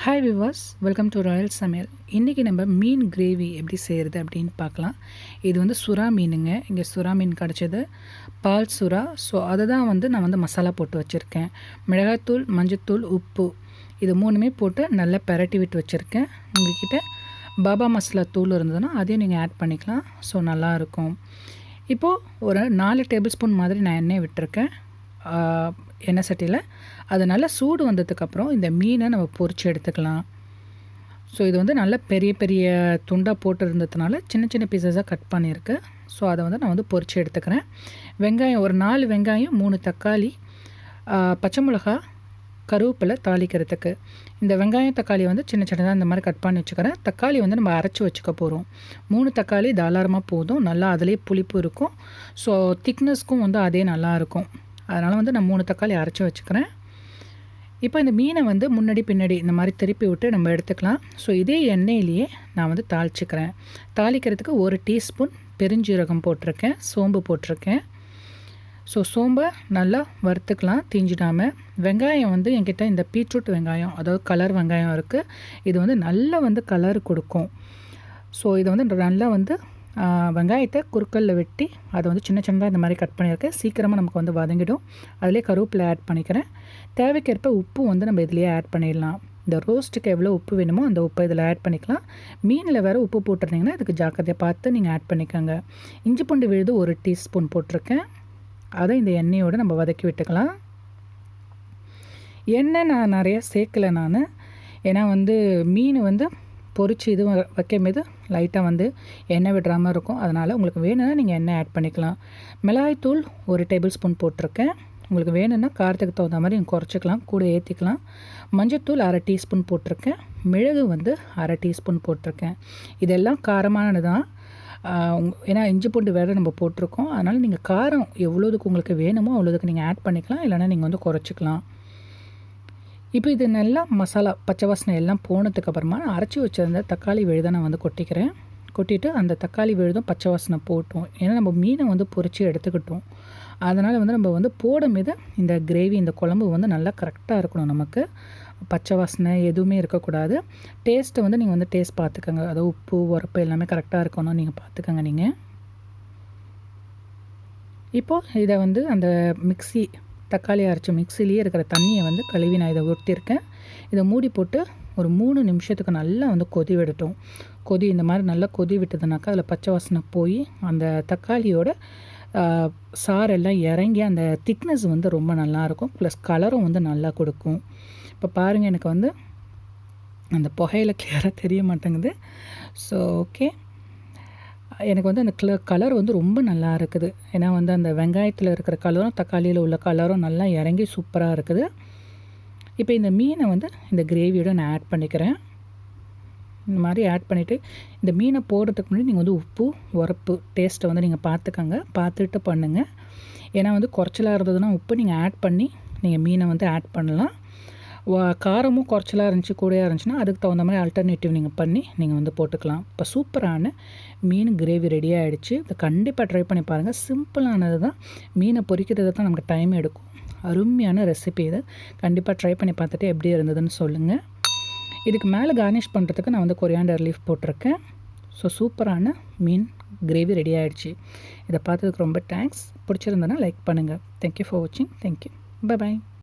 Hi Vilas, welcome to Royal சமையல். இன்றைக்கி நம்ம மீன் கிரேவி எப்படி செய்கிறது அப்படின்னு பார்க்கலாம். இது வந்து சுறா மீனுங்க. இங்கே சுறா மீன் கிடச்சது, பால் சுறா. ஸோ அதை தான் நான் மசாலா போட்டு வச்சுருக்கேன். மிளகாய்த்தூள், மஞ்சத்தூள், உப்பு இது மூணுமே போட்டு நல்லா பெரட்டி விட்டு வச்சுருக்கேன். உங்கள்கிட்ட பாபா மசாலா தூள் இருந்ததுன்னா அதையும் நீங்கள் ஆட் பண்ணிக்கலாம். ஸோ நல்லாயிருக்கும். இப்போது ஒரு 4 டேபிள் ஸ்பூன் மாதிரி நான் எண்ணெய் விட்டுருக்கேன் எண்ணெய் சட்டியில். அது நல்லா சூடு வந்ததுக்கப்புறம் இந்த மீனை நம்ம பொரித்து எடுத்துக்கலாம். ஸோ இது நல்ல பெரிய பெரிய துண்டாக போட்டு இருந்ததுனால சின்ன சின்ன பீசஸாக கட் பண்ணியிருக்கு. ஸோ அதை நான் பொரித்து எடுத்துக்கிறேன். வெங்காயம் ஒரு 4 வெங்காயம், 3 தக்காளி, பச்சை மிளகா, கருவேப்பிலை தாளிக்கிறதுக்கு. இந்த வெங்காயம் தக்காளி சின்ன சின்னதாக இந்த மாதிரி கட் பண்ணி வச்சுக்கிறேன். தக்காளி நம்ம அரைச்சி வச்சுக்க போகிறோம். 3 தக்காளி தாராளமாக போதும். நல்லா அதிலே புளிப்பு இருக்கும். ஸோ திக்னஸ்க்கும் அதே நல்லாயிருக்கும். அதனால் நான் 3 தக்காளி அரைச்சி வச்சுக்கிறேன். இப்போ இந்த மீனை முன்னாடி பின்னாடி இந்த மாதிரி திருப்பி விட்டு நம்ம எடுத்துக்கலாம். ஸோ இதே எண்ணெயிலேயே நான் தாளிச்சிக்கிறேன். தாளிக்கிறதுக்கு 1 டீஸ்பூன் பெருஞ்சீரகம் போட்டிருக்கேன், சோம்பு போட்டிருக்கேன். ஸோ சோம்பை நல்லா வறுத்துக்கலாம் தீஞ்சிடாமல். வெங்காயம் என்கிட்ட இந்த பீட்ரூட் வெங்காயம், அதாவது கலர் வெங்காயம் இருக்குது. இது நல்லா கலர் கொடுக்கும். ஸோ இதை நல்லா வெங்காயத்தை குறுக்கல்ல வெட்டி அதை சின்ன சின்னதாக இந்த மாதிரி கட் பண்ணியிருக்கேன். சீக்கிரமாக நமக்கு வதங்கிடும். அதிலே கருவேப்பிலை ஆட் பண்ணிக்கிறேன். தேவைக்கேற்ப உப்பு நம்ம இதிலேயே ஆட் பண்ணிடலாம். இந்த ரோஸ்ட்டுக்கு எவ்வளோ உப்பு வேணுமோ அந்த உப்பை இதில் ஆட் பண்ணிக்கலாம். மீனில் வேறு உப்பு போட்டிருந்தீங்கன்னா இதுக்கு ஜாக்கிரதையாக பார்த்து நீங்கள் ஆட் பண்ணிக்கோங்க. இஞ்சி பூண்டு விழுது 1 டீஸ்பூன் போட்டிருக்கேன். அதை இந்த எண்ணெயோடு நம்ம வதக்கி விட்டுக்கலாம். எண்ணெய் நான் நிறையா சேர்க்கலை நான். ஏன்னா மீன் பொரிச்சு இது வைக்கும்போது லைட்டாக எண்ணெய் விடுறாமல் இருக்கும். அதனால் உங்களுக்கு வேணும்னா நீங்கள் எண்ணெய் ஆட் பண்ணிக்கலாம். மிளகாய்த்தூள் 1 டேபிள் ஸ்பூன் போட்டிருக்கேன். உங்களுக்கு வேணும்னா காரத்துக்கு தகுந்த மாதிரி நீங்கள் குறைச்சிக்கலாம், கூட ஏற்றிக்கலாம். மஞ்சத்தூள் 1/2 டீஸ்பூன் போட்டிருக்கேன். மிளகு 1/2 டீஸ்பூன் போட்டிருக்கேன். இதெல்லாம் காரமானது தான். ஏன்னா இஞ்சி பூண்டு வேறு நம்ம போட்டிருக்கோம். அதனால் நீங்கள் காரம் எவ்வளோதுக்கு உங்களுக்கு வேணுமோ அவ்வளோதுக்கு நீங்கள் ஆட் பண்ணிக்கலாம். இல்லைனா நீங்கள் குறைச்சிக்கலாம். இப்போ இது நல்லா மசாலா பச்சை வாசனை எல்லாம் போனதுக்கப்புறமா நான் அரைச்சி வச்சுருந்த தக்காளி விழுதை நான் கொட்டிக்கிறேன். கொட்டிட்டு அந்த தக்காளி விழுதும் பச்சை வாசனை போட்டோம். ஏன்னா நம்ம மீனை பொரித்து எடுத்துக்கிட்டோம். அதனால் நம்ம போடும் மீது இந்த கிரேவி, இந்த குழம்பு நல்லா கரெக்டாக இருக்கணும். நமக்கு பச்சை வாசனை எதுவுமே இருக்கக்கூடாது. டேஸ்ட்டு நீங்கள் டேஸ்ட் பார்த்துக்கோங்க. அதாவது உப்பு, உரப்பு எல்லாமே கரெக்டாக இருக்கணும். நீங்கள் பார்த்துக்கோங்க. நீங்கள் இப்போது இதை அந்த மிக்ஸி தக்காளி அரைச்ச மிக்ஸிலேயே இருக்கிற தண்ணியை கழுவி நான் இதை ஊற்றிருக்கேன். இதை மூடி போட்டு ஒரு 3 நிமிஷத்துக்கு நல்லா கொதி விடட்டும். இந்த மாதிரி நல்லா கொதி விட்டதுனாக்கா அதில் பச்சை வாசனை போய் அந்த தக்காளியோட சாரெல்லாம் இறங்கி அந்த திக்னஸ் ரொம்ப நல்லாயிருக்கும். ப்ளஸ் கலரும் நல்லா கொடுக்கும். இப்போ பாருங்கள், எனக்கு அந்த புகையில் கிளியராக தெரிய மாட்டேங்குது. ஸோ ஓகே, எனக்கு அந்த கலர் ரொம்ப நல்லா இருக்குது. ஏன்னா அந்த வெங்காயத்தில் இருக்கிற கலரும் தக்காளியில் உள்ள கலரும் நல்லா இறங்கி சூப்பராக இருக்குது. இப்போ இந்த மீனை இந்த கிரேவியோட நான் ஆட் பண்ணிக்கிறேன். இந்த மாதிரி ஆட் பண்ணிவிட்டு இந்த மீனை போடுறதுக்கு முன்னாடி நீங்கள் உப்பு, உரப்பு டேஸ்ட்டை நீங்கள் பார்த்துக்கோங்க. பார்த்துட்டு பண்ணுங்கள். ஏன்னா குறைச்சலாக இருந்ததுன்னா உப்பு நீங்கள் ஆட் பண்ணி நீங்கள் மீனை ஆட் பண்ணலாம். காரமும் குறைச்சலாக இருந்துச்சு, கூடையாக இருந்துச்சுன்னா அதுக்கு தகுந்த மாதிரி ஆல்டர்னேட்டிவ் நீங்கள் பண்ணி நீங்கள் போட்டுக்கலாம். இப்போ சூப்பரான மீன் கிரேவி ரெடி ஆகிடுச்சு. இதை கண்டிப்பாக ட்ரை பண்ணி பாருங்கள். சிம்பிளானது தான். மீனை பொரிக்கிறது தான் நமக்கு டைம் எடுக்கும். அருமையான ரெசிபி இது. கண்டிப்பாக ட்ரை பண்ணி பார்த்துட்டு எப்படி இருந்ததுன்னு சொல்லுங்கள். இதுக்கு மேலே கார்னிஷ் பண்ணுறதுக்கு நான் கொரியாண்டர் லீஃப் போட்டிருக்கேன். ஸோ சூப்பரான மீன் கிரேவி ரெடி ஆகிடுச்சு. இதை பார்த்ததுக்கு ரொம்ப தேங்க்ஸ். பிடிச்சிருந்தேன்னா லைக் பண்ணுங்கள். தேங்க்யூ ஃபார் வாட்சிங். தேங்க்யூ. பை.